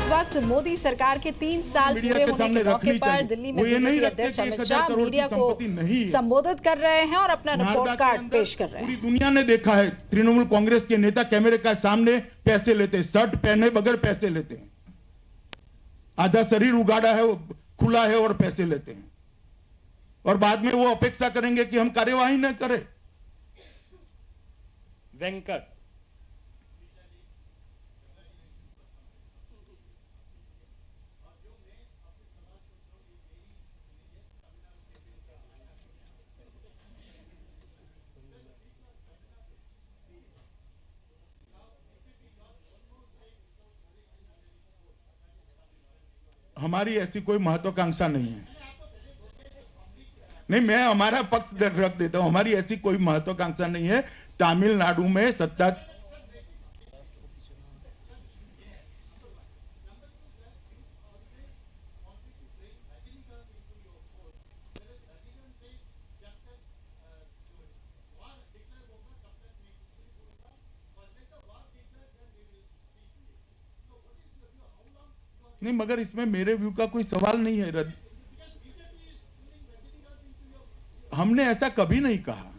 वक्त मोदी सरकार के 3 साल पूरे होने के मौके पर दिल्ली में बीजेपी अध्यक्ष अमित शाह मीडिया को संबोधित कर रहे हैं और अपना रिपोर्ट कार्ड पेश कर रहे हैं। पूरी दुनिया ने देखा है तृणमूल कांग्रेस के नेता कैमरे का सामने पैसे लेते हैं, शर्ट पहने बगैर पैसे लेते हैं, आधा शरीर उगाड़ा है, खुला है और पैसे लेते हैं, और बाद में वो अपेक्षा करेंगे कि हम कार्यवाही न करें। वेंकट हमारी ऐसी कोई महत्वाकांक्षा नहीं है। नहीं, मैं हमारा पक्ष रख देता हूं। हमारी ऐसी कोई महत्वाकांक्षा नहीं है। तमिलनाडु में सत्ता नहीं, मगर इसमें मेरे व्यू का कोई सवाल नहीं है। हमने ऐसा कभी नहीं कहा।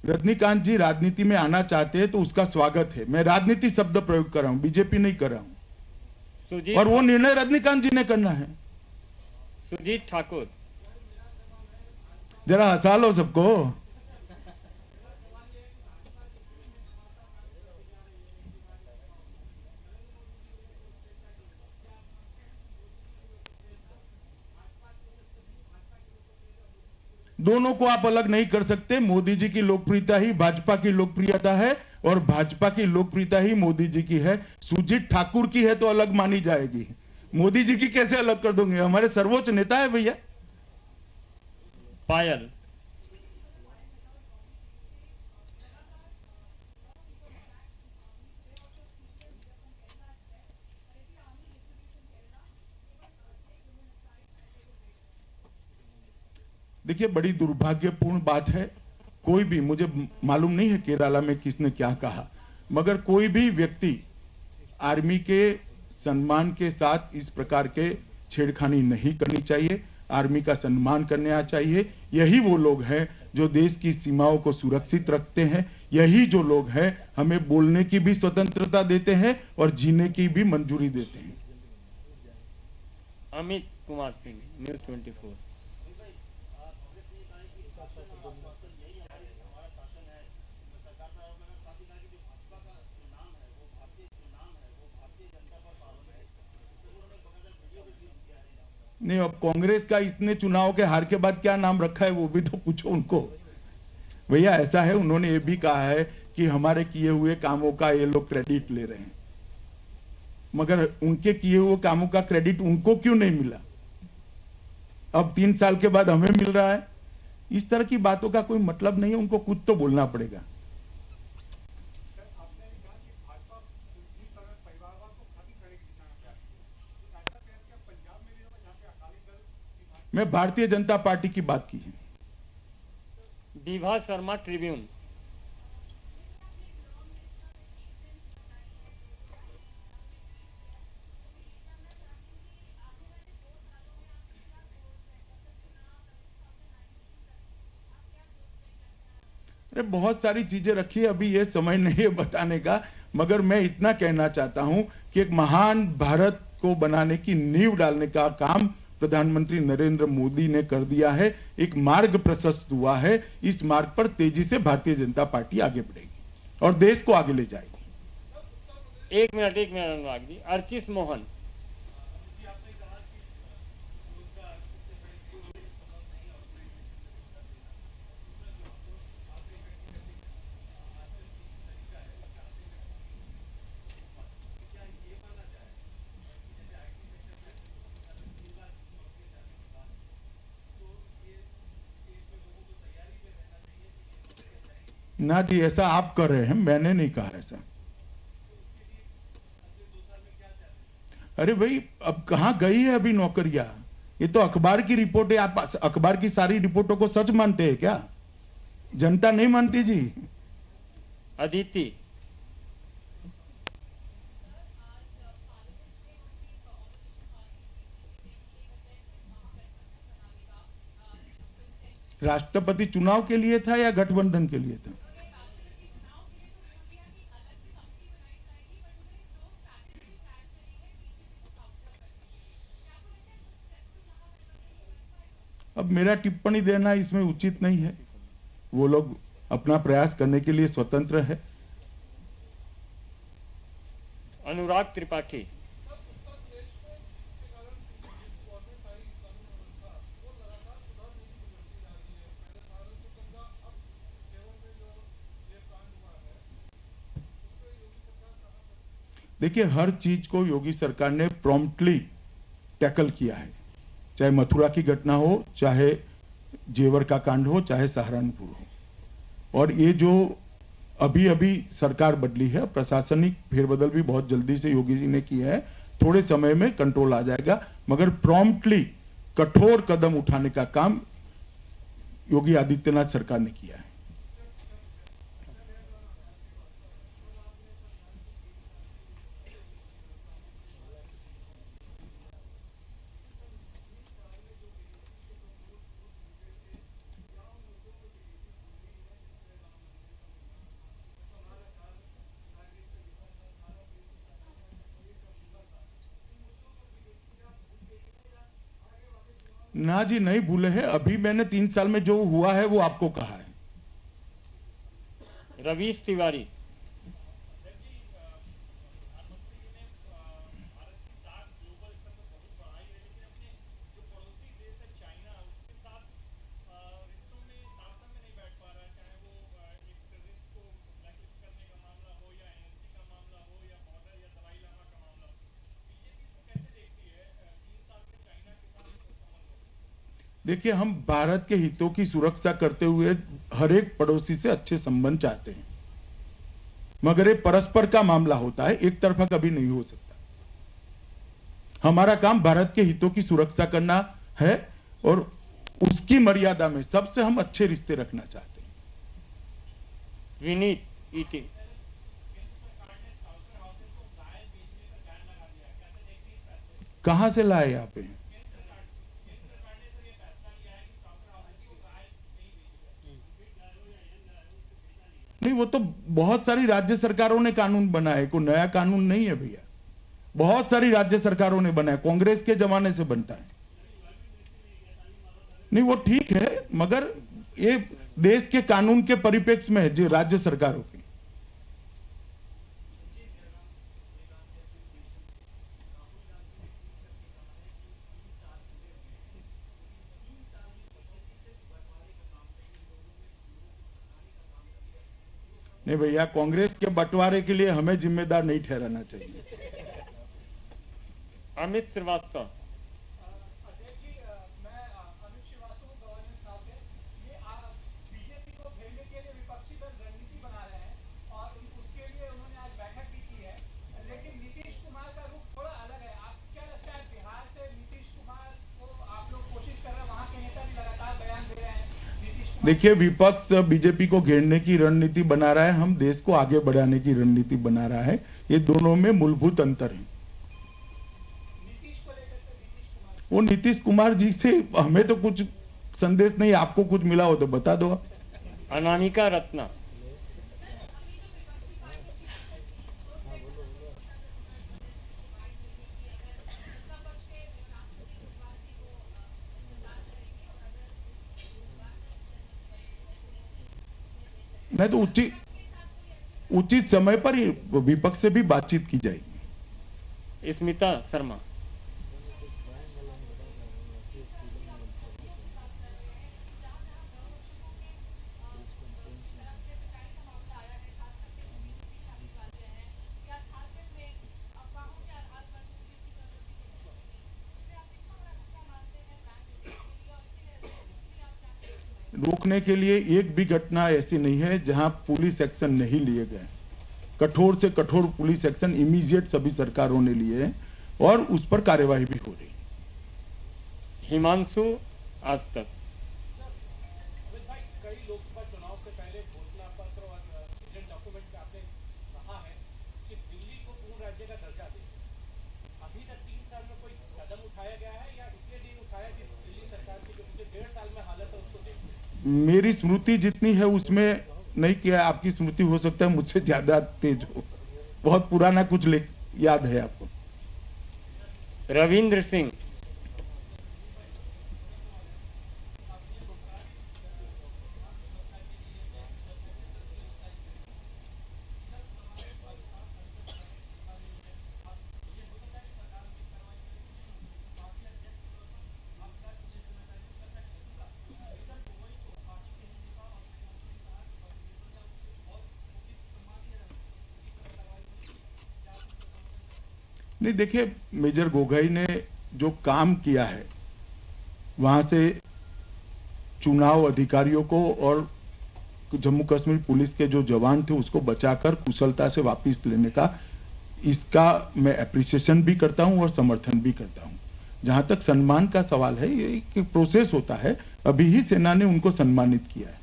रजनीकांत जी राजनीति में आना चाहते हैं तो उसका स्वागत है। मैं राजनीति शब्द प्रयोग कर रहा हूं, बीजेपी नहीं कर रहा हूं, और वो निर्णय रजनीकांत जी ने करना है। सुजीत ठाकुर, जरा हंसा लो सबको। दोनों को आप अलग नहीं कर सकते। मोदी जी की लोकप्रियता ही भाजपा की लोकप्रियता है और भाजपा की लोकप्रियता ही मोदी जी की है। सुजीत ठाकुर की है तो अलग मानी जाएगी, मोदी जी की कैसे अलग कर दोगे? हमारे सर्वोच्च नेता है भैया। पायल, देखिए, बड़ी दुर्भाग्यपूर्ण बात है। कोई भी, मुझे मालूम नहीं है केरला में किसने क्या कहा, मगर कोई भी व्यक्ति आर्मी के सम्मान के साथ इस प्रकार के छेड़खानी नहीं करनी चाहिए। आर्मी का सम्मान करना चाहिए। यही वो लोग हैं जो देश की सीमाओं को सुरक्षित रखते हैं। यही जो लोग हैं हमें बोलने की भी स्वतंत्रता देते हैं और जीने की भी मंजूरी देते हैं। अमित कुमार सिंह, न्यूज़ 24। नहीं, अब कांग्रेस का इतने चुनाव के हार के बाद क्या नाम रखा है वो भी तो पूछो उनको। भैया ऐसा है, उन्होंने ये भी कहा है कि हमारे किए हुए कामों का ये लोग क्रेडिट ले रहे हैं, मगर उनके किए हुए कामों का क्रेडिट उनको क्यों नहीं मिला? अब 3 साल के बाद हमें मिल रहा है। इस तरह की बातों का कोई मतलब नहीं है। उनको कुछ तो बोलना पड़ेगा। मैं भारतीय जनता पार्टी की बात की है। विभा शर्मा, ट्रिब्यून। अरे बहुत सारी चीजें रखी है, अभी ये समय नहीं है बताने का, मगर मैं इतना कहना चाहता हूं कि एक महान भारत को बनाने की नींव डालने का काम प्रधानमंत्री नरेंद्र मोदी ने कर दिया है। एक मार्ग प्रशस्त हुआ है। इस मार्ग पर तेजी से भारतीय जनता पार्टी आगे बढ़ेगी और देश को आगे ले जाएगी। एक मिनट अनुराग जी। अर्चिस मोहन। ना जी, ऐसा आप कर रहे हैं, मैंने नहीं कहा ऐसा। अरे भाई, अब कहां गई है अभी नौकरियां? ये तो अखबार की रिपोर्ट है। आप अखबार की सारी रिपोर्टों को सच मानते हैं क्या? जनता नहीं मानती जी। अदिति, राष्ट्रपति चुनाव के लिए था या गठबंधन के लिए था? अब मेरा टिप्पणी देना इसमें उचित नहीं है। वो लोग अपना प्रयास करने के लिए स्वतंत्र है। अनुराग त्रिपाठी। देखिए, हर चीज को योगी सरकार ने प्रॉम्प्टली टैकल किया है, चाहे मथुरा की घटना हो, चाहे जेवर का कांड हो, चाहे सहारनपुर हो। और ये जो अभी अभी सरकार बदली है, प्रशासनिक फेरबदल भी बहुत जल्दी से योगी जी ने किया है, थोड़े समय में कंट्रोल आ जाएगा, मगर प्रॉम्प्टली कठोर कदम उठाने का काम योगी आदित्यनाथ सरकार ने किया है। ना जी, नहीं भूले हैं। अभी मैंने 3 साल में जो हुआ है वो आपको कहा है। रवीश तिवारी। देखिए, हम भारत के हितों की सुरक्षा करते हुए हर एक पड़ोसी से अच्छे संबंध चाहते हैं, मगर ये परस्पर का मामला होता है, एक तरफा कभी नहीं हो सकता। हमारा काम भारत के हितों की सुरक्षा करना है और उसकी मर्यादा में सबसे हम अच्छे रिश्ते रखना चाहते हैं। विनीत ईटी। कहां से लाए आप? नहीं, वो तो बहुत सारी राज्य सरकारों ने कानून बनाए, कोई नया कानून नहीं है भैया। बहुत सारी राज्य सरकारों ने बनाया, कांग्रेस के जमाने से बनता है। नहीं, वो ठीक है, मगर ये देश के कानून के परिप्रेक्ष्य में है, जो राज्य सरकारों के। नहीं भैया, कांग्रेस के बंटवारे के लिए हमें जिम्मेदार नहीं ठहराना चाहिए। अमित श्रीवास्तव। देखिए, विपक्ष बीजेपी को घेरने की रणनीति बना रहा है, हम देश को आगे बढ़ाने की रणनीति बना रहा है। ये दोनों में मूलभूत अंतर है। वो नीतीश कुमार जी से हमें तो कुछ संदेश नहीं, आपको कुछ मिला हो तो बता दो। अनामिका रत्ना। मैं तो उचित समय पर ही विपक्ष से भी बातचीत की जाएगी। स्मिता शर्मा। रोकने के लिए एक भी घटना ऐसी नहीं है जहां पुलिस एक्शन नहीं लिए गए। कठोर से कठोर पुलिस एक्शन इमीडिएट सभी सरकारों ने लिए हैं और उस पर कार्यवाही भी हो रही है। हिमांशु आज तक। मेरी स्मृति जितनी है उसमें नहीं किया। आपकी स्मृति हो सकता है मुझसे ज्यादा तेज हो, बहुत पुराना कुछ याद है आपको। रविंद्र सिंह। नहीं, देखिए, मेजर गोगोई ने जो काम किया है वहां से चुनाव अधिकारियों को और जम्मू कश्मीर पुलिस के जो जवान थे उसको बचाकर कुशलता से वापस लेने का, इसका मैं एप्रिसिएशन भी करता हूं और समर्थन भी करता हूं। जहां तक सम्मान का सवाल है, ये एक प्रोसेस होता है। अभी ही सेना ने उनको सम्मानित किया है।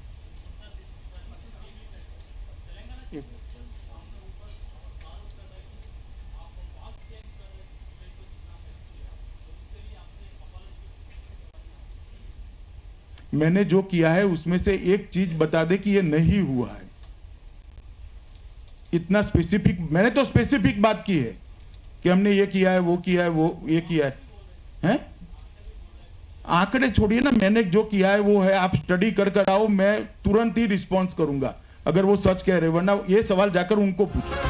मैंने जो किया है उसमें से एक चीज बता दे कि ये नहीं हुआ है। इतना स्पेसिफिक, मैंने तो स्पेसिफिक बात की है कि हमने ये किया है, वो किया है, वो ये किया है, हैं? आंकड़े छोड़िए ना, मैंने जो किया है वो है। आप स्टडी कर आओ, मैं तुरंत ही रिस्पॉन्स करूंगा अगर वो सच कह रहे, वरना ये सवाल जाकर उनको पूछो।